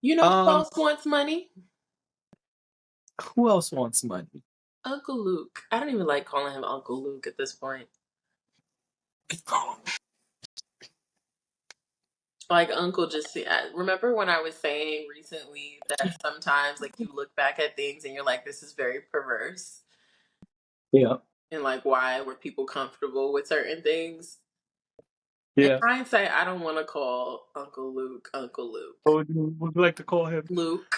You know who Um, else wants money? who else wants money? Uncle Luke. I don't even like calling him Uncle Luke at this point. Like Uncle just see. Remember when I was saying recently that sometimes like you look back at things and you're like, this is very perverse, Yeah, and like why were people comfortable with certain things? In yeah. hindsight, I don't want to call Uncle Luke Uncle What Luke. would you like to call him? Luke.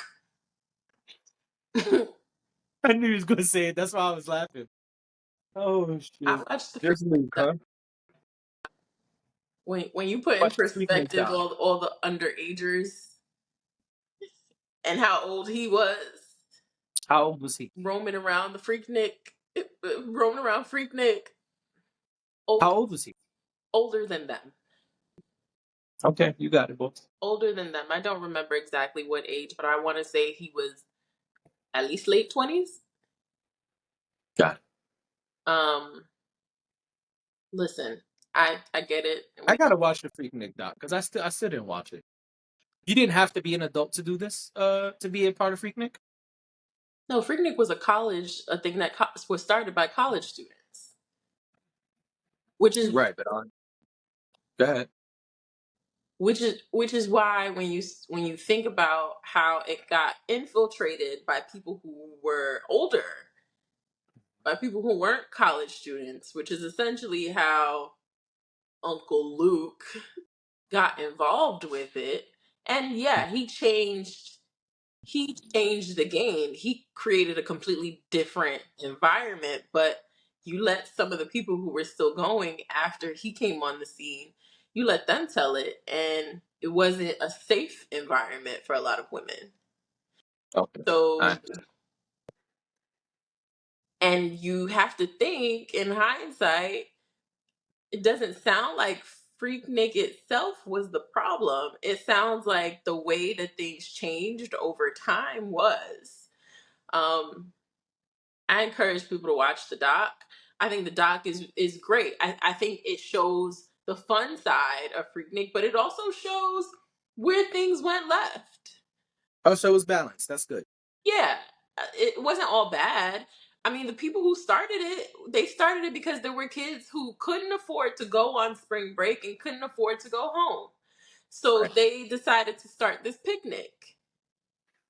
I knew he was gonna say it. That's why I was laughing. Oh I shit! watched the Just Luke, freaking huh? when you put in Watch the Freaknik perspective doc. all the underagers and how old he was How old was he? roaming around the Freaknik, roaming around Freaknik, How old, old was he? older than them. Okay, you got it, boy. Older than them. I don't remember exactly what age, but I want to say he was at least late 20s. Got it. Um, listen, I get it. I gotta watch the Freaknik doc because I still didn't watch it. You didn't have to be an adult to do this. To be a part of Freaknik. No, Freaknik was a thing that was started by college students, which is Right, but go ahead. which is why when you think about how it got infiltrated by people who were older, by people who weren't college students, which is essentially how Uncle Luke got involved with it. And yeah, he changed the game. He created a completely different environment, but you let some of the people who were still going after he came on the scene, you let them tell it, and it wasn't a safe environment for a lot of women. Okay. All So, right. and you have to think in hindsight, it doesn't sound like Freaknik itself was the problem. It sounds like the way that things changed over time was. Um, I encourage people to watch the doc. I think the doc is great. I think it shows the fun side of Freaknik, but it also shows where things went left. Oh, so it was balanced. That's good. Yeah, it wasn't all bad. I mean, the people who started it, they started it because there were kids who couldn't afford to go on spring break and couldn't afford to go home. So Right. they decided to start this picnic.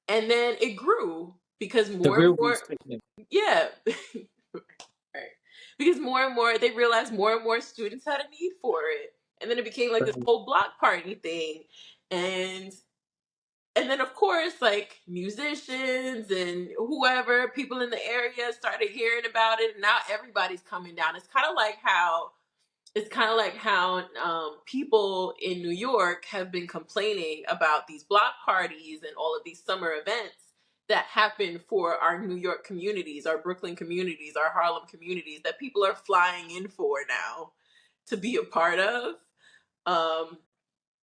And then it grew because The more and real more, Goose Picnic. yeah, right. Because more and more, they realized more and more students had a need for it. And then it became like this Right. whole block party thing. And and then of course like musicians and whoever people in the area started hearing about it, and now everybody's coming down. It's kind of like how people in New York have been complaining about these block parties and all of these summer events that happen for our New York communities, our Brooklyn communities, our Harlem communities, that people are flying in for now to be a part of. Um,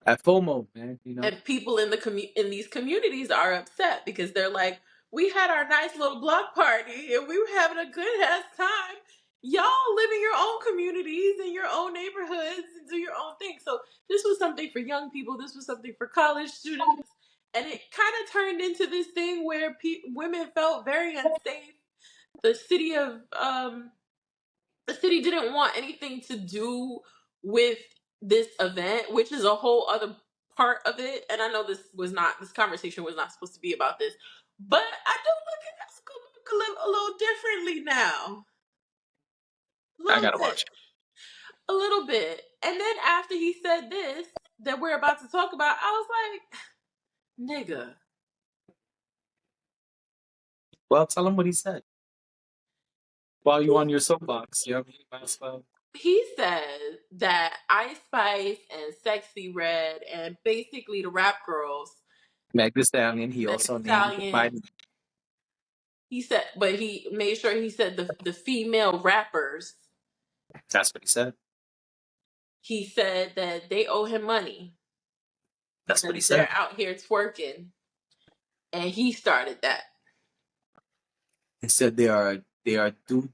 At FOMO, man. You know. and people in these communities are upset because they're like, we had our nice little block party and we were having a good ass time. Y'all live in your own communities and your own neighborhoods and do your own thing. So this was something for young people. This was something for college students, and it kind of turned into this thing where women felt very unsafe. The city of the city didn't want anything to do with this event, which is a whole other part of it. And I know this conversation was not supposed to be about this, but I do look at a little differently now. A I little gotta bit. watch it. A little bit. And then after he said this that we're about to talk about, I was like, nigga. Well, tell him what he said while you on your soapbox. You know what I mean? Might as well. He said that Ice Spice and Sexy Red and basically the rap girls, Meg Thee Stallion. He Meg Thee also named Stallion. my. He said, but he made sure he said the female rappers. That's what he said. He said that they owe him money That's what he because said. they're out here twerking, and he started that. He said they are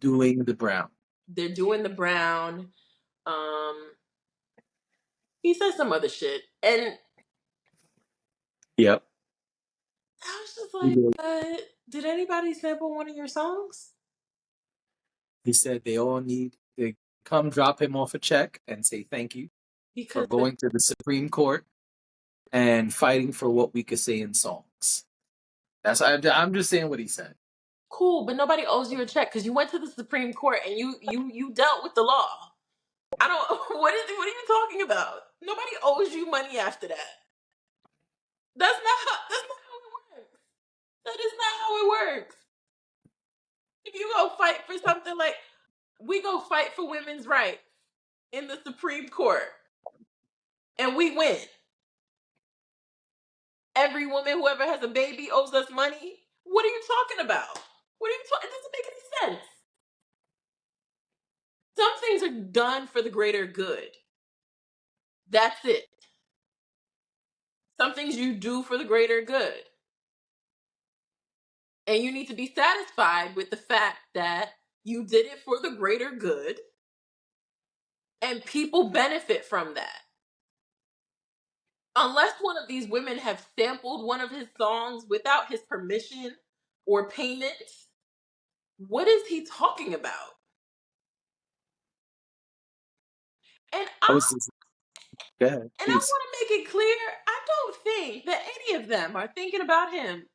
doing the brown. They're doing the brown. Um, he said some other shit, and Yep. like, did anybody sample one of your songs? He said they all need to come drop him off a check and say thank you for Because going to the Supreme Court and fighting for what we could say in songs. I'm just saying what he said. cool, but nobody owes you a check because you went to the Supreme Court and you dealt with the law. I don't. What are you talking about? Nobody owes you money after that. That's not how it works. That is not how it works. If you go fight for something like we go fight for women's rights in the Supreme Court and we win. Every woman, whoever has a baby, owes us money. What are you talking about? What are you talking? It doesn't make any sense. Some things are done for the greater good. That's it. Some things you do for the greater good. And you need to be satisfied with the fact that you did it for the greater good and people benefit from that. Unless one of these women have sampled one of his songs without his permission or payment, what is he talking about? And I I was just, go ahead, and I please. want to make it clear, I don't think that any of them are thinking about him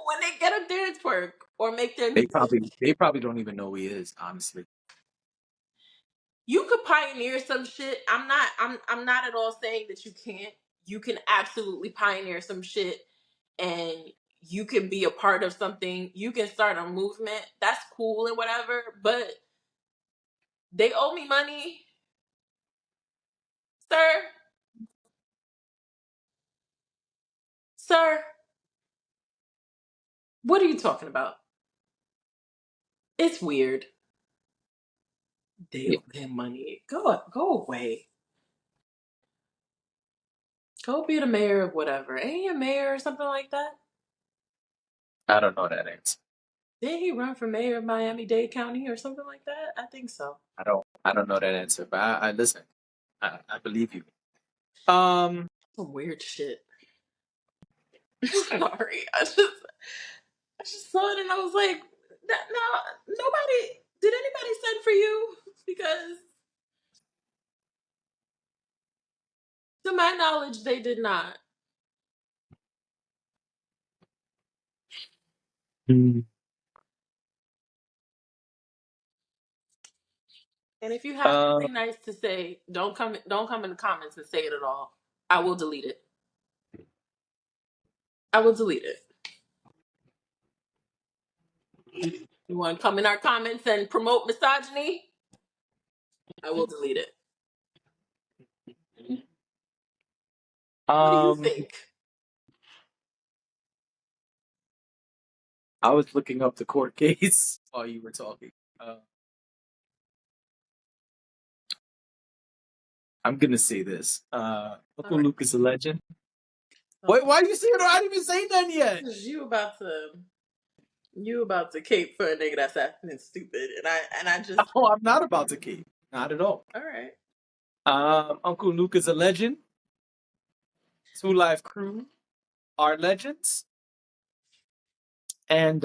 when they get up there and twerk or make their music. They probably don't even know who he is, honestly. You could pioneer some shit. I'm not at all saying that you can't. You can absolutely pioneer some shit and you can be a part of something. You can start a movement. That's cool and whatever, but they owe me money, sir. Sir, what are you talking about? It's weird. They Yeah, owe him money. Go away. Go be the mayor of whatever. Ain't he a mayor or something like that? I don't know that answer. Didn't he run for mayor of Miami-Dade County or something like that? I think so. I don't know that answer, but I listen. I believe you. Um, Some weird shit. Sorry. I just saw it and I was like, no, nobody did anybody send for you? Because to my knowledge, they did not. mm, And if you have uh, something nice to say, don't come in the comments and say it at all. I will delete it. I will delete it. You want to come in our comments and promote misogyny? I will delete it. What do you um, think? I was looking up the court case while you were talking. I'm gonna say this. All Uncle right. Luke is a legend. Oh, Wait, why are you saying it? I didn't even say nothing yet. 'cause you about to cape for a nigga that's acting stupid, and I just Oh, I'm not about to keep. Not at all. all right. Uncle Luke is a legend. Two Live Crew are legends, and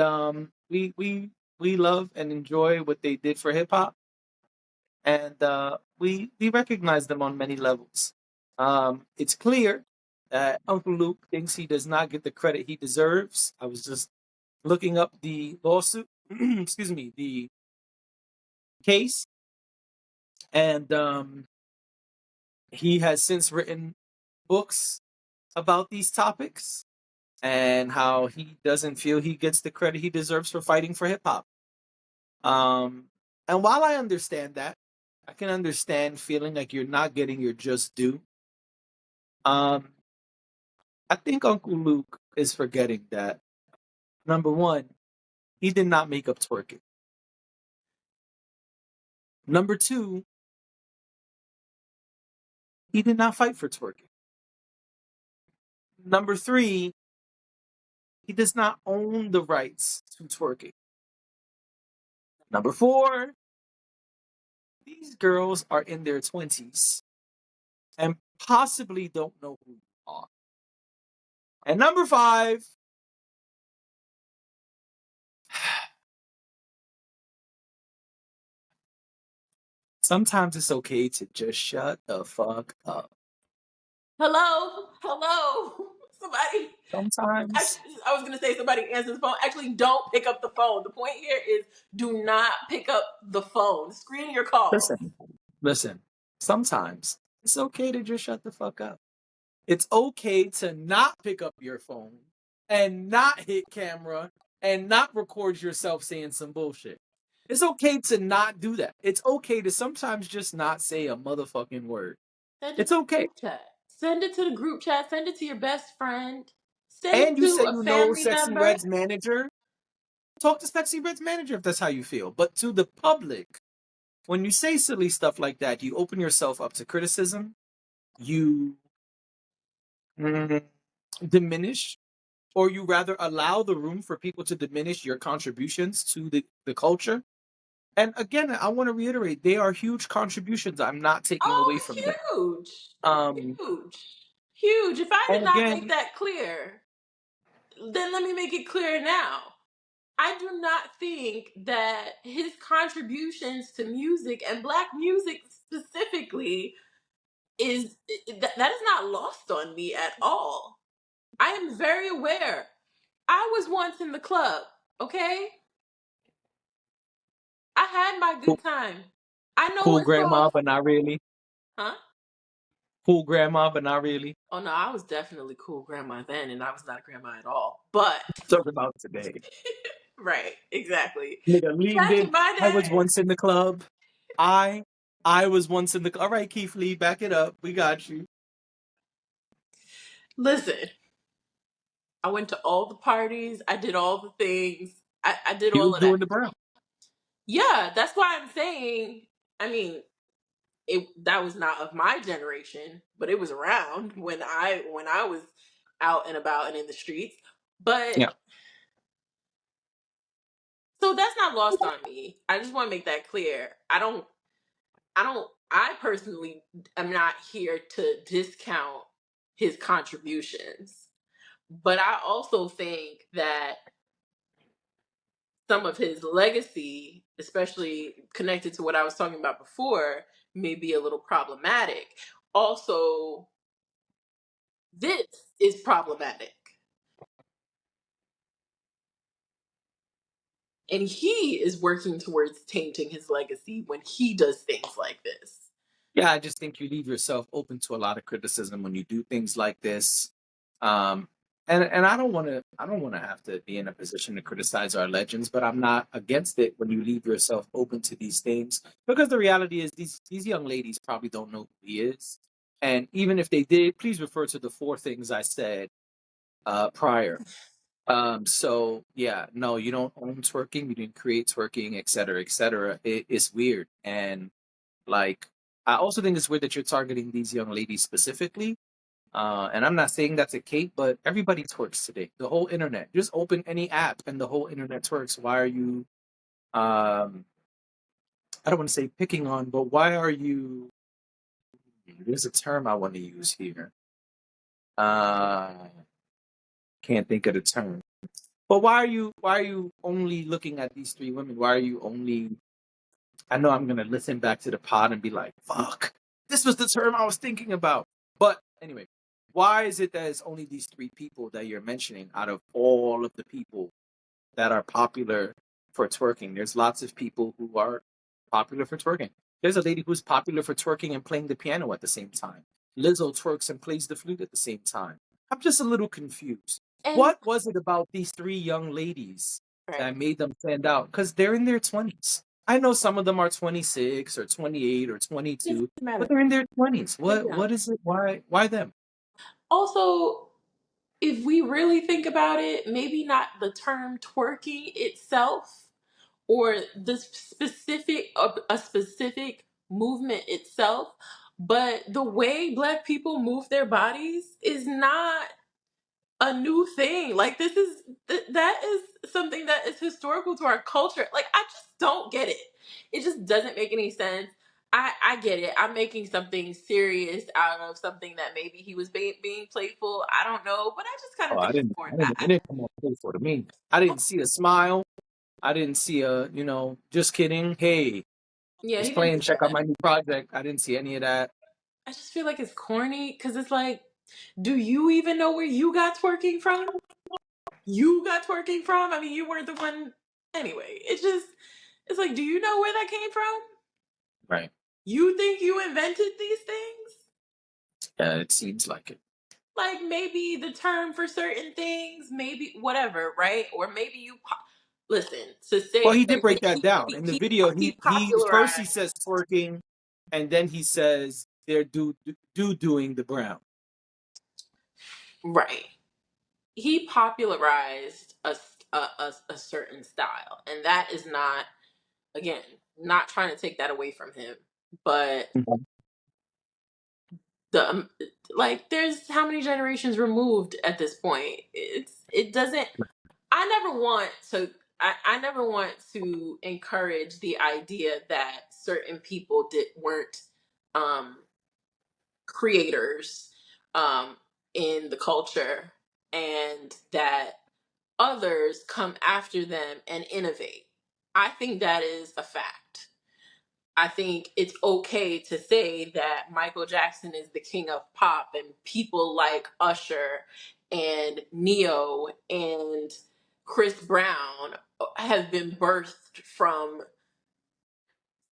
we love and enjoy what they did for hip hop, and we recognize them on many levels. It's clear that Uncle Luke thinks he does not get the credit he deserves. I was just looking up the lawsuit, excuse me, the case, and he has since written books about these topics and how he doesn't feel he gets the credit he deserves for fighting for hip hop. Um, and while I understand that, I can understand feeling like you're not getting your just due. Um, I think Uncle Luke is forgetting that number one, he did not make up twerking. Number two, he did not fight for twerking. Number three, he does not own the rights to twerking. Number four, these girls are in their 20s and possibly don't know who you are. And number five, Sometimes it's okay to just shut the fuck up. Hello, hello. Somebody. Sometimes, I was gonna say somebody answer the phone. Actually, don't pick up the phone. The point here is do not pick up the phone. Screen your calls. listen, listen. Sometimes it's okay to just shut the fuck up. It's okay to not pick up your phone and not hit camera and not record yourself saying some bullshit. It's okay to not do that. It's okay to sometimes just not say a motherfucking word. Send it It's to the okay. group chat. Send it to the group chat. Send it to your best friend. Send it And you to said a you know family Sexy member. Red's manager. Talk to Sexy Red's manager if that's how you feel. But to the public, when you say silly stuff like that, you open yourself up to criticism. You mm, diminish, or you rather allow the room for people to diminish your contributions to the culture. And again, I want to reiterate, they are huge contributions. I'm not taking away Oh, from them. huge. Um, Huge. Huge. If I and did not make again, that clear, then let me make it clear now. I do not think that his contributions to music and black music specifically is that is not lost on me at all. I am very aware. I was once in the club, okay? I had my cool, good time. I know cool what grandma, songs, but not really. huh? Cool grandma, but not really. Oh no, I was definitely cool grandma then, and I was not a grandma at all. But Talking about today. right, exactly. Nigga leaned Back in. in my I was day, once in the club. I I was once in the club. All right, Keith Lee, back it up. We got you. listen, I went to all the parties. I did all the things. I did He all was of that. doing the brown. Yeah, that's why I'm saying. I mean, it that was not of my generation, but it was around when I was out and about and in the streets. But Yeah. so that's not lost on me. I just want to make that clear. I personally am not here to discount his contributions. But I also think that some of his legacy, especially connected to what I was talking about before, may be a little problematic. Also, this is problematic. And he is working towards tainting his legacy when he does things like this. Yeah, I just think you leave yourself open to a lot of criticism when you do things like this. Um, and I don't want to have to be in a position to criticize our legends, but I'm not against it when you leave yourself open to these things because the reality is these young ladies probably don't know who he is, and even if they did, please refer to the four things I said prior. So yeah, no, you don't own twerking, you didn't create twerking, et cetera, et cetera. It's weird, and like, I also think it's weird that you're targeting these young ladies specifically. And I'm not saying that's a Kate, but everybody twerks today. The whole internet. Just open any app and the whole internet twerks. Why are you I don't want to say picking on, but why are you there's a term I want to use here. Uh can't think of the term. But why are you only looking at these three women? Why are you only I know I'm gonna listen back to the pod and be like, fuck, this was the term I was thinking about. But anyway, why is it that it's only these three people that you're mentioning out of all of the people that are popular for twerking? There's lots of people who are popular for twerking. There's a lady who's popular for twerking and playing the piano at the same time. Lizzo twerks and plays the flute at the same time. I'm just a little confused. And What was it about these three young ladies right. that made them stand out? Because they're in their 20s. I know some of them are 26 or 28 or It doesn't 22, but matter. they're in their 20s. They're What young. what is it? Why them? Also, if we really think about it, maybe not the term twerking itself or the specific a specific movement itself, but the way black people move their bodies is not a new thing. Like this is that is something that is historical to our culture. Like I just don't get it. It just doesn't make any sense. I get it. I'm making something serious out of something that maybe he was being playful. I don't know, but I just kind Oh, of I think it's didn't corny. I didn't it didn't come on play for to me. I didn't see a smile. I didn't see a, just kidding. Hey. Yeah, He's he didn't playing do check out that. my new project. I didn't see any of that. I just feel like it's corny because it's like, do you even know where you got twerking from? You got twerking from? I mean, you weren't the one. Anyway, it's like, do you know where that came from? Right. You think you invented these things? Yeah, it seems like it. Like maybe the term for certain things, maybe whatever, right? Or maybe listen to Well, say he did break that he down in the he video. he He first he popularized. says twerking, and then he says they're doing the brown. Right. He popularized a certain style, and that is not, again, not trying to take that away from him, but Mhm. the like there's how many generations removed at this point. It doesn't, I never want to, I never want to encourage the idea that certain people weren't um creators um in the culture, and that others come after them and innovate. I think that is a fact. I think it's okay to say that Michael Jackson is the king of pop, and people like Usher and Neo and Chris Brown have been birthed from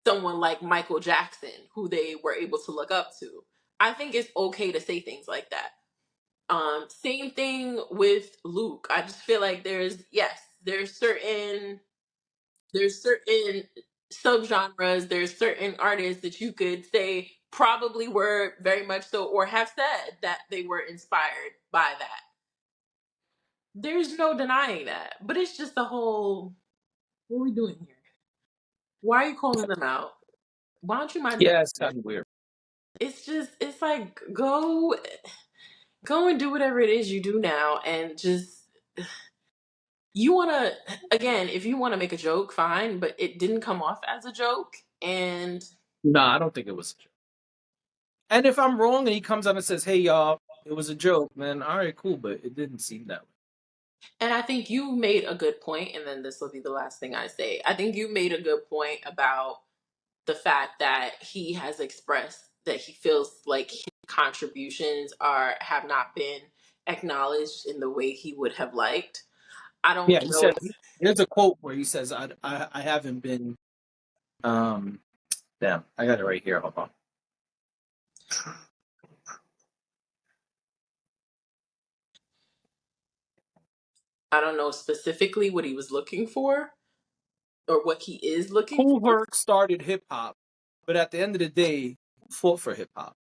someone like Michael Jackson, who they were able to look up to. I think it's okay to say things like that. Same thing with Luke. I just feel like there's certain subgenres, there's certain artists that you could say probably were very much so, or have said that they were inspired by that. There's no denying that. But it's just the whole, what are we doing here? Why are you calling them out? Why don't you mind your Yeah, it's business? kind of weird. It's like go and do whatever it is you do now, and just, you want to, again, if you want to make a joke, fine, but it didn't come off as a joke. No, I don't think it was a joke. And if I'm wrong, and he comes out and says, "Hey, y'all, it was a joke," man. All right, cool, but it didn't seem that way. And I think you made a good point, and then this will be the last thing I say. I think you made a good point about the fact that he has expressed that he feels like his contributions have not been acknowledged in the way he would have liked. I Yeah, don't he know. said. There's a quote where he says, "I haven't been." Um, damn, I got it right here. Hold on. I don't know specifically what he was looking for or what he is looking Cool for. Herc started hip hop, but at the end of the day, fought for hip hop.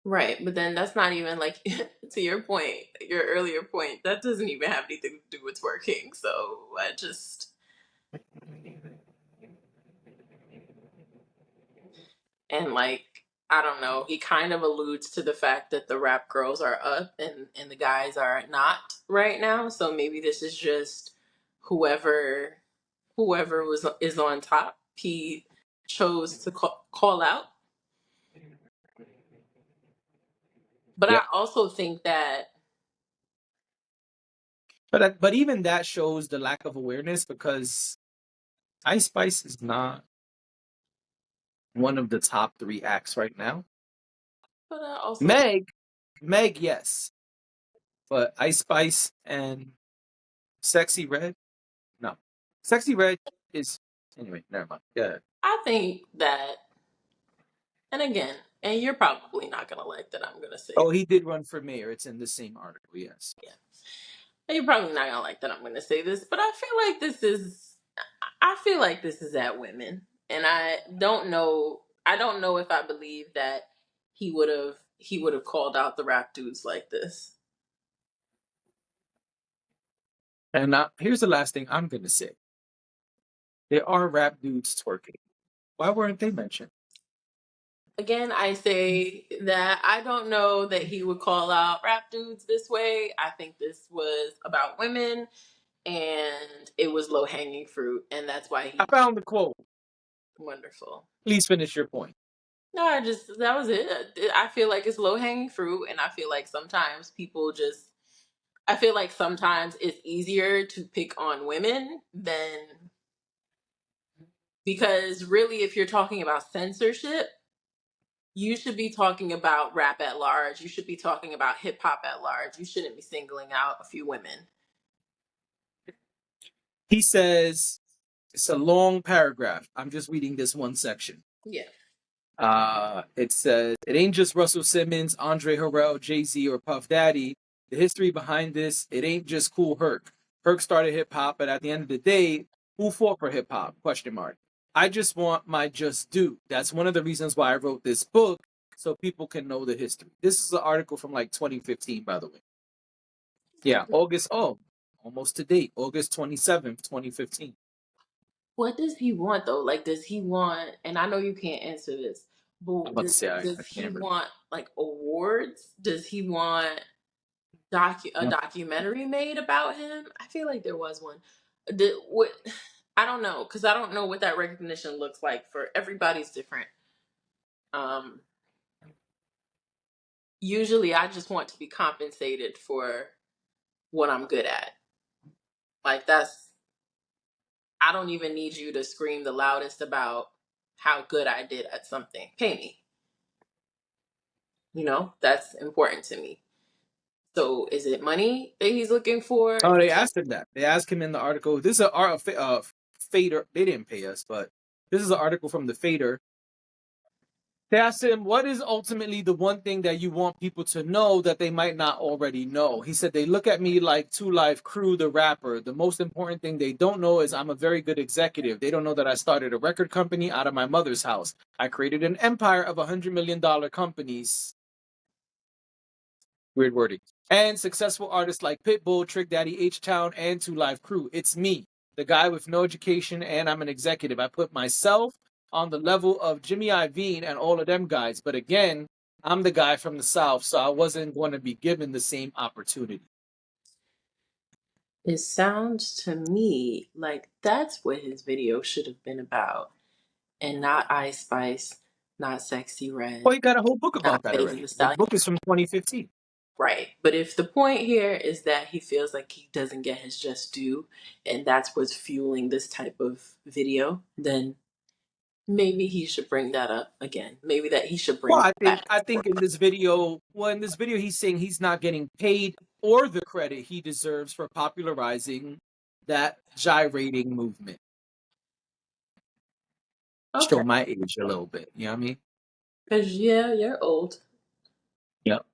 Right, but then that's not even like to your point, your earlier point. That doesn't even have anything to do with working. So I just, and like, I don't know, he kind of alludes to the fact that the rap girls are up and the guys are not right now. So maybe this is just whoever whoever was is on top, he chose to call out. But I Yep. also think that, But even that shows the lack of awareness because Ice Spice is not one of the top three acts right now. but I also, Meg, Meg, yes, but Ice Spice and Sexy Red, no. Sexy Red is anyway. Never mind. Yeah. I think that, and again, and you're probably not gonna like that I'm gonna say, Oh, he did run for mayor. It's in the same article. Yes. yeah, you're probably not gonna like that I'm gonna say this, but I feel like this is at women, and I don't know if I believe that he would have called out the rap dudes like this. And here's the last thing I'm gonna say. There are rap dudes twerking. Why weren't they mentioned? Again, I say that I don't know that he would call out rap dudes this way. I think this was about women, and it was low hanging fruit, and that's why I he, found the quote. wonderful. Please finish your point. No, that was it. I feel like it's low hanging fruit, and I feel like sometimes I feel like sometimes it's easier to pick on women than Because really, if you're talking about censorship, you should be talking about rap at large. You should be talking about hip hop at large. You shouldn't be singling out a few women. He says, it's a long paragraph. I'm just reading this one section. Yeah. It says, it ain't just Russell Simmons, Andre Harrell, Jay-Z, or Puff Daddy. The history behind this, it ain't just Cool Herc. Herc started hip hop, but at the end of the day, who fought for hip hop? Question mark. I just want my just due. That's one of the reasons why I wrote this book, so people can know the history. This is an article from like 2015, by the way. Yeah, August, almost to date, August 27th, 2015. What does he want though? Like, does he want? And I know you can't answer this, I'm but about to say I does he can't remember. want like awards? Does he want a documentary made about him? I feel like there was one. What? I don't know because I don't know what that recognition looks like for everybody's different. Um, Usually, I just want to be compensated for what I'm good at. Like that's. I don't even need you to scream the loudest about how good I did at something. Pay me. That's important to me. So is it money that he's looking for? Oh, they asked him that. They asked him in the article. This is a Fader. They didn't pay us, but this is an article from the Fader. They asked him, what is ultimately the one thing that you want people to know that they might not already know? He said, they look at me like 2 Live Crew, the rapper. The most important thing they don't know is I'm a very good executive. They don't know that I started a record company out of my mother's house. I created an empire of $100 million companies. Weird wording. And successful artists like Pitbull, Trick Daddy, H-Town, and 2 Live Crew. It's me, the guy with no education, and I'm an executive. I put myself on the level of Jimmy Iovine and all of them guys. But again, I'm the guy from the South, so I wasn't going to be given the same opportunity. It sounds to me like that's what his video should have been about. And not Ice Spice, not Sexy Red, Well, you got a whole book not about that Megan already. Thee The Stallion. book is from 2015. Right. But if the point here is that he feels like he doesn't get his just due and that's what's fueling this type of video, then maybe he should bring that up again. Maybe that he should Well, bring it back. I think in this video, he's saying he's not getting paid or the credit he deserves for popularizing that gyrating movement. Okay. Show my age a little bit. You know what I mean? Because, yeah, you're old. Yep.